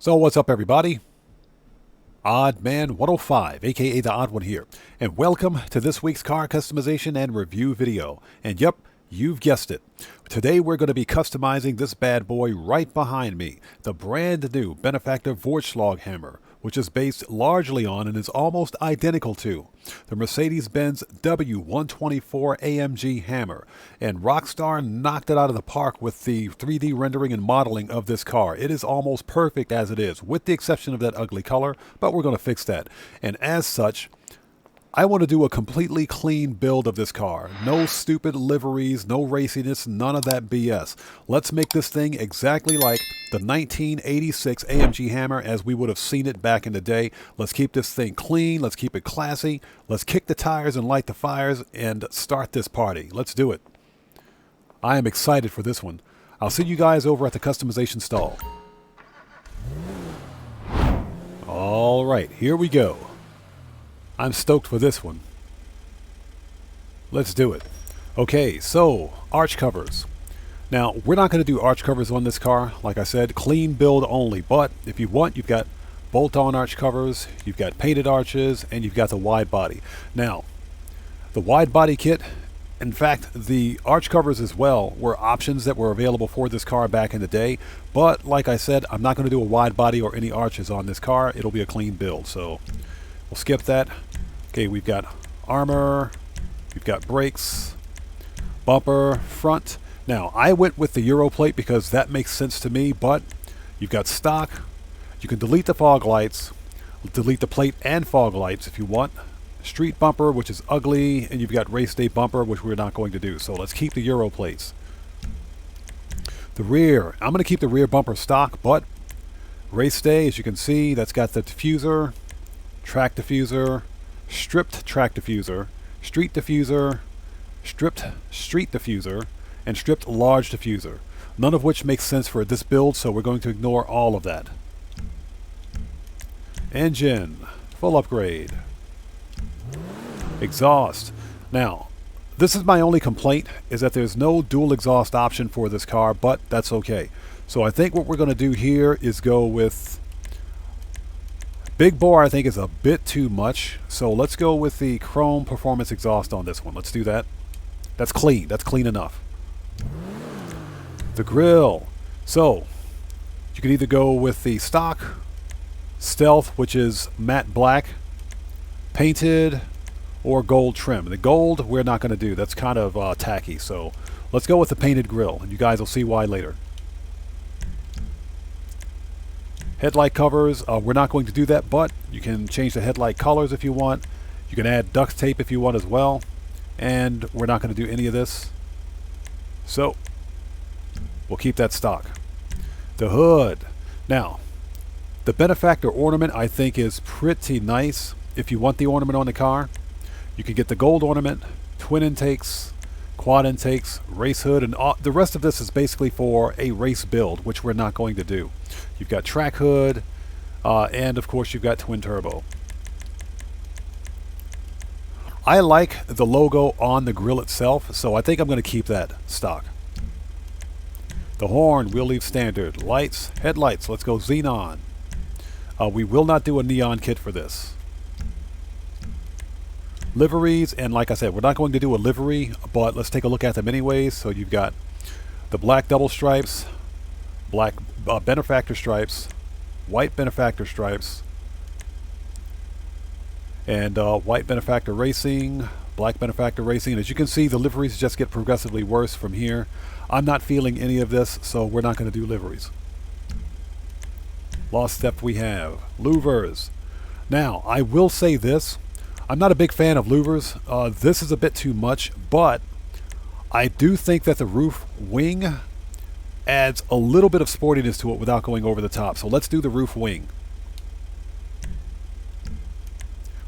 So what's up, everybody? Odd Man 105, aka the Odd One here, and welcome to this week's car customization and review video. And yep, you've guessed it. Today we're going to be customizing this bad boy right behind me, the brand new Benefactor Vorschlaghammer, which is based largely on and is almost identical to the Mercedes-Benz W124 AMG hammer. And Rockstar knocked it out of the park with the 3D rendering and modeling of this car. It is almost perfect as it is, with the exception of that ugly color, but we're going to fix that. And as such, I want to do a completely clean build of this car. No stupid liveries, no raciness, none of that BS. Let's make this thing exactly like the 1986 AMG Hammer as we would have seen it back in the day. Let's keep this thing clean. Let's keep it classy. Let's kick the tires and light the fires and start this party. Let's do it. I am excited for this one. I'll see you guys over at the customization stall. All right, here we go. I'm stoked for this one. Let's do it. Okay, so arch covers. Now, we're not going to do arch covers on this car. Like I said, clean build only. But if you want, you've got bolt-on arch covers, you've got painted arches, and you've got the wide body. Now, the wide body kit, in fact, the arch covers as well, were options that were available for this car back in the day. But like I said, I'm not going to do a wide body or any arches on this car. It'll be a clean build, so we'll skip that. Okay, we've got armor, we've got brakes, bumper, front. Now, I went with the Euro plate because that makes sense to me, but you've got stock. You can delete the fog lights, delete the plate and fog lights if you want. Street bumper, which is ugly, and you've got race day bumper, which we're not going to do. So let's keep the Euro plates. The rear, I'm going to keep the rear bumper stock, but race day, as you can see, that's got the diffuser, track diffuser, stripped track diffuser, street diffuser, stripped street diffuser, and stripped large diffuser. None of which makes sense for this build, so we're going to ignore all of that. Engine, full upgrade. Exhaust. Now, this is my only complaint, is that there's no dual exhaust option for this car, but that's okay. So I think what we're going to do here is go with big bore. I think is a bit too much, so let's go with the chrome performance exhaust on this one. Let's do that. That's clean. That's clean enough. The grille. So you can either go with the stock, stealth, which is matte black, painted, or gold trim. The gold we're not going to do. That's kind of tacky, so let's go with the painted grille, and you guys will see why later. Headlight covers, we're not going to do that, but you can change the headlight colors if you want. You can add duct tape if you want as well. And we're not going to do any of this. So, we'll keep that stock. The hood. Now, the Benefactor ornament I think is pretty nice. If you want the ornament on the car, you can get the gold ornament, twin intakes, quad intakes, race hood, and the rest of this is basically for a race build, which we're not going to do. You've got track hood, and of course you've got twin turbo. I like the logo on the grille itself, so I think I'm going to keep that stock. The horn, we'll leave standard. Lights, headlights, let's go xenon. We will not do a neon kit for this. Liveries, and like I said, we're not going to do a livery, but let's take a look at them anyways. So you've got the black double stripes, black Benefactor stripes, white Benefactor stripes, and white Benefactor Racing, black Benefactor Racing. And as you can see, the liveries just get progressively worse from here. I'm not feeling any of this, so we're not going to do liveries. Last step we have louvers. Now, I will say this. I'm not a big fan of louvers. This is a bit too much, but I do think that the roof wing adds a little bit of sportiness to it without going over the top. So let's do the roof wing.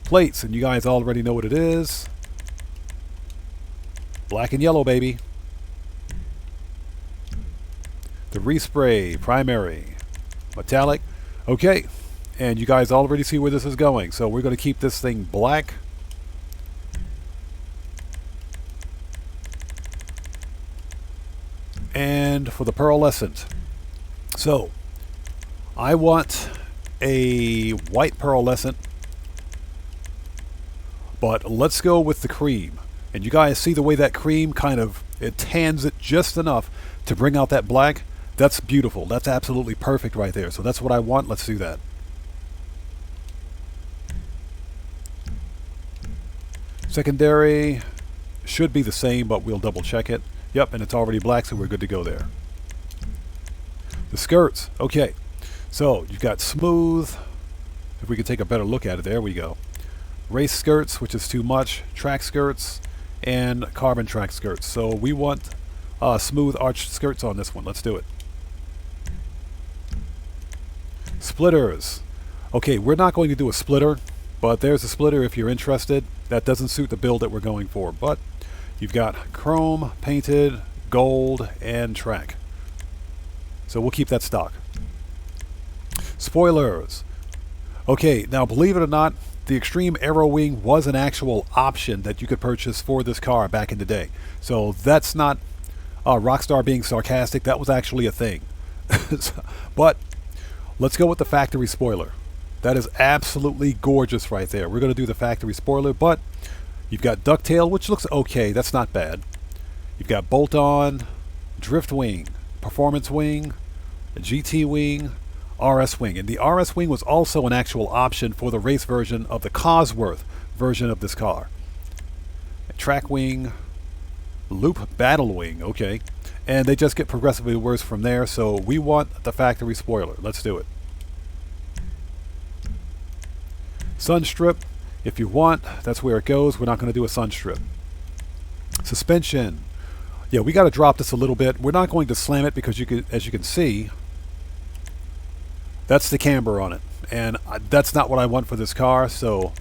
Plates, and you guys already know what it is. Black and yellow, baby. The respray, primary, metallic. Okay. And you guys already see where this is going. So we're going to keep this thing black. And for the pearlescent. So I want a white pearlescent, but let's go with the cream. And you guys see the way that cream kind of, it tans it just enough to bring out that black. That's beautiful. That's absolutely perfect right there. So that's what I want. Let's do that. Secondary should be the same, but we'll double check it. Yep, and it's already black, so we're good to go there. The skirts. Okay, so you've got smooth. If we could take a better look at it, there we go. Race skirts, which is too much. Track skirts and carbon track skirts. So we want smooth arched skirts on this one. Let's do it. Splitters. Okay, we're not going to do a splitter, but there's a splitter if you're interested. That doesn't suit the build that we're going for, but you've got chrome, painted, gold, and track. So we'll keep that stock. Spoilers. Okay, now believe it or not, the Extreme Aero Wing was an actual option that you could purchase for this car back in the day. So that's not Rockstar being sarcastic. That was actually a thing. But let's go with the factory spoiler. That is absolutely gorgeous right there. We're going to do the factory spoiler, but you've got ducktail, which looks okay. That's not bad. You've got bolt-on, drift wing, performance wing, GT wing, RS wing. And the RS wing was also an actual option for the race version of the Cosworth version of this car. Track wing, loop battle wing, okay. And they just get progressively worse from there, so we want the factory spoiler. Let's do it. Sun strip, if you want, that's where it goes. We're not going to do a sun strip. Suspension. Yeah, we got to drop this a little bit. We're not going to slam it because as you can see, that's the camber on it. And that's not what I want for this car, so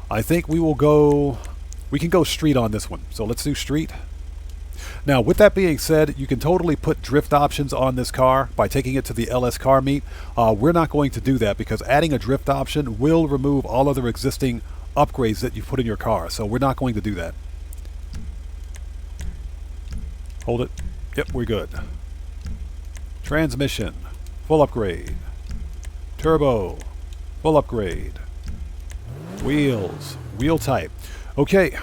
I think we can go street on this one. So let's do street. Now, with that being said, you can totally put drift options on this car by taking it to the LS car meet. We're not going to do that because adding a drift option will remove all other existing upgrades that you put in your car. So we're not going to do that. Hold it. Yep, we're good. Transmission, full upgrade. Turbo, full upgrade. Wheels, wheel type. Okay,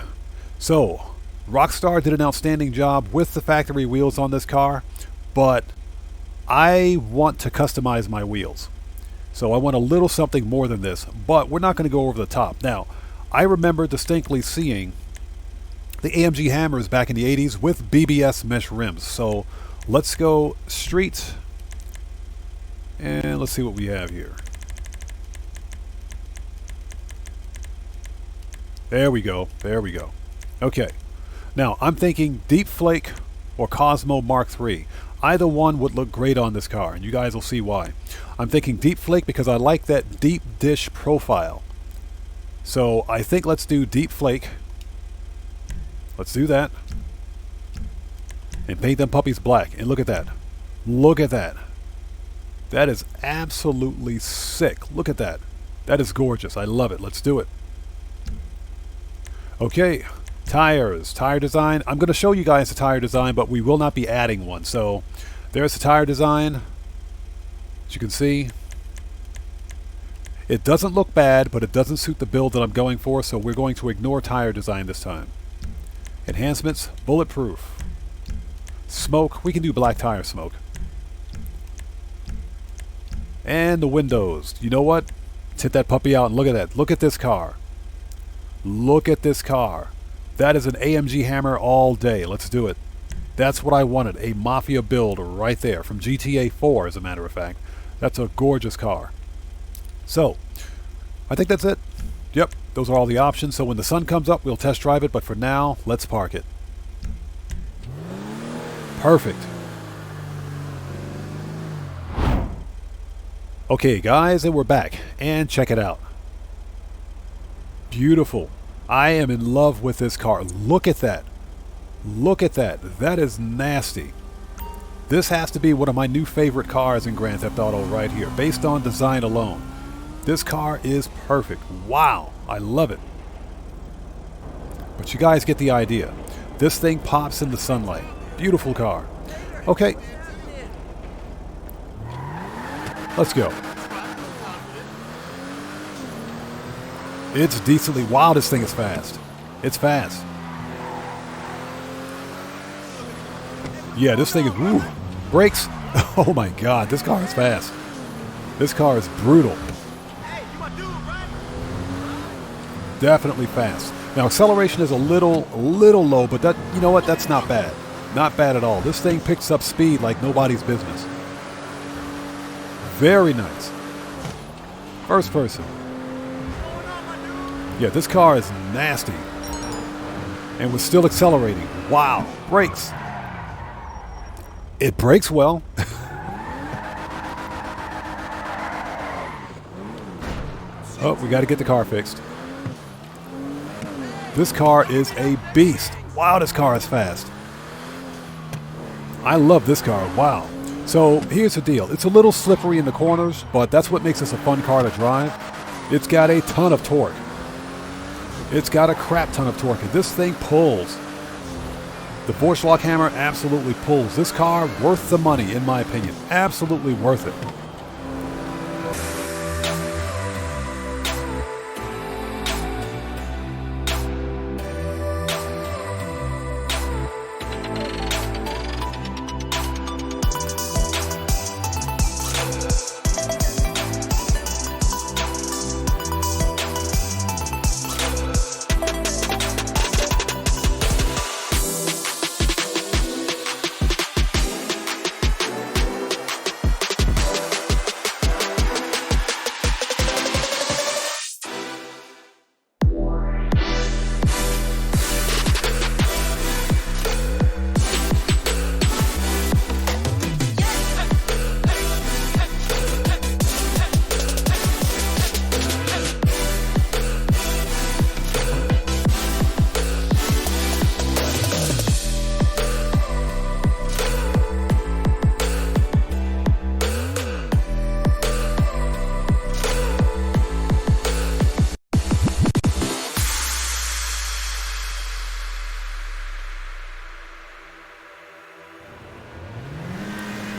so Rockstar did an outstanding job with the factory wheels on this car, but I want to customize my wheels. So I want a little something more than this, but we're not going to go over the top. Now, I remember distinctly seeing the AMG Hammers back in the 80s with BBS mesh rims. So let's go street, and let's see what we have here. There we go. There we go. Okay. Now, I'm thinking Deep Flake or Cosmo Mark III. Either one would look great on this car, and you guys will see why. I'm thinking Deep Flake because I like that deep dish profile. So I think let's do Deep Flake. Let's do that. And paint them puppies black. And look at that. Look at that. That is absolutely sick. Look at that. That is gorgeous. I love it. Let's do it. Okay. Tires, tire design. I'm going to show you guys the tire design, but we will not be adding one. So there's the tire design. As you can see, it doesn't look bad, but it doesn't suit the build that I'm going for, so we're going to ignore tire design this time. Enhancements, bulletproof. Smoke, we can do black tire smoke. And the windows. You know what? Let's hit that puppy out and look at that. Look at this car. Look at this car. That is an AMG Hammer all day. Let's do it. That's what I wanted. A Mafia build right there. From GTA 4, as a matter of fact. That's a gorgeous car. So, I think that's it. Yep, those are all the options. So when the sun comes up, we'll test drive it. But for now, let's park it. Perfect. Okay, guys, and we're back. And check it out. Beautiful. I am in love with this car. Look at that. Look at that. That is nasty. This has to be one of my new favorite cars in Grand Theft Auto right here, based on design alone. This car is perfect. Wow. I love it. But you guys get the idea. This thing pops in the sunlight. Beautiful car. Okay. Let's go. It's decently... Wow, this thing is fast. It's fast. Yeah, this thing is... Woo, brakes. Oh my God, this car is fast. This car is brutal. Definitely fast. Now, acceleration is a little low, but that, you know what? That's not bad. Not bad at all. This thing picks up speed like nobody's business. Very nice. First person. Yeah, this car is nasty. And was still accelerating. Wow. Brakes. It brakes well. Oh, we got to get the car fixed. This car is a beast. Wow, this car is fast. I love this car. Wow. So here's the deal. It's a little slippery in the corners, but that's what makes this a fun car to drive. It's got a ton of torque. It's got a crap ton of torque. And this thing pulls. The Vorschlaghammer absolutely pulls. This car worth the money, in my opinion. Absolutely worth it.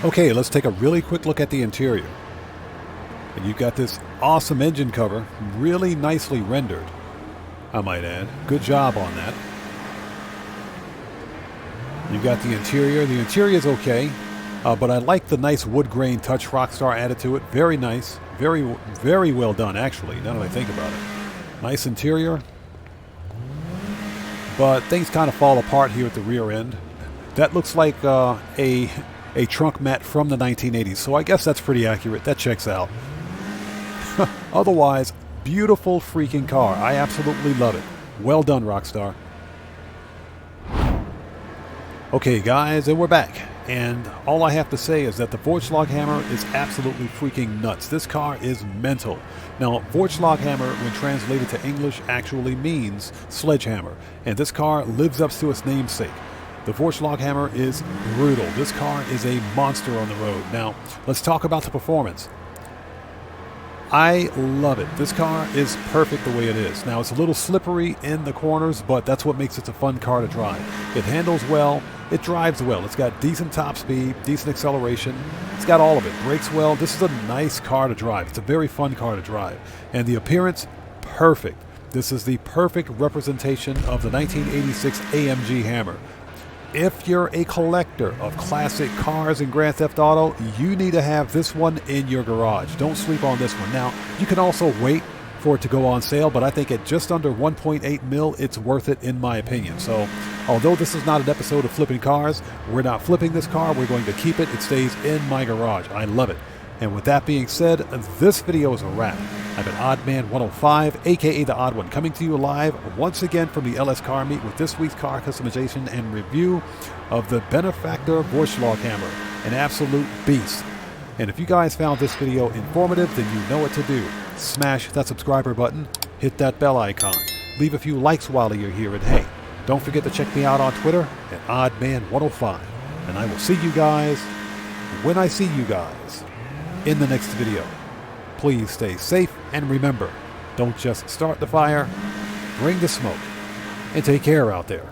Okay, let's take a really quick look at the interior. And you've got this awesome engine cover, really nicely rendered, I might add. Good job on that. You've got the interior. The interior is okay, but I like the nice wood grain touch Rockstar added to it. Very nice. Very, very well done, actually, now that I think about it. Nice interior. But things kind of fall apart here at the rear end. That looks like a trunk mat from the 1980s, so I guess that's pretty accurate. That checks out. Otherwise, beautiful freaking car. I absolutely love it. Well done, Rockstar. Okay, guys, and we're back. And all I have to say is that the Vorschlaghammer is absolutely freaking nuts. This car is mental. Now, Vorschlaghammer, when translated to English, actually means sledgehammer. And this car lives up to its namesake. The Vorschlaghammer is brutal. This car is a monster on the road. Now, let's talk about the performance. I love it. This car is perfect the way it is. Now, it's a little slippery in the corners, but that's what makes it a fun car to drive. It handles well. It drives well. It's got decent top speed, decent acceleration. It's got all of it. Brakes well. This is a nice car to drive. It's a very fun car to drive. And the appearance, perfect. This is the perfect representation of the 1986 AMG Hammer. If you're a collector of classic cars in Grand Theft Auto, you need to have this one in your garage. Don't sleep on this one. Now, you can also wait for it to go on sale, but I think at just under 1.8 mil, it's worth it in my opinion. So, although this is not an episode of flipping cars, we're not flipping this car. We're going to keep it. It stays in my garage. I love it. And with that being said, this video is a wrap. I've been OddMan105, aka The Odd One, coming to you live once again from the LS Car Meet with this week's car customization and review of the Benefactor Vorschlaghammer, an absolute beast. And if you guys found this video informative, then you know what to do. Smash that subscriber button, hit that bell icon, leave a few likes while you're here, and hey, don't forget to check me out on Twitter at OddMan105. And I will see you guys when I see you guys in the next video. Please stay safe, and remember, don't just start the fire, bring the smoke, and take care out there.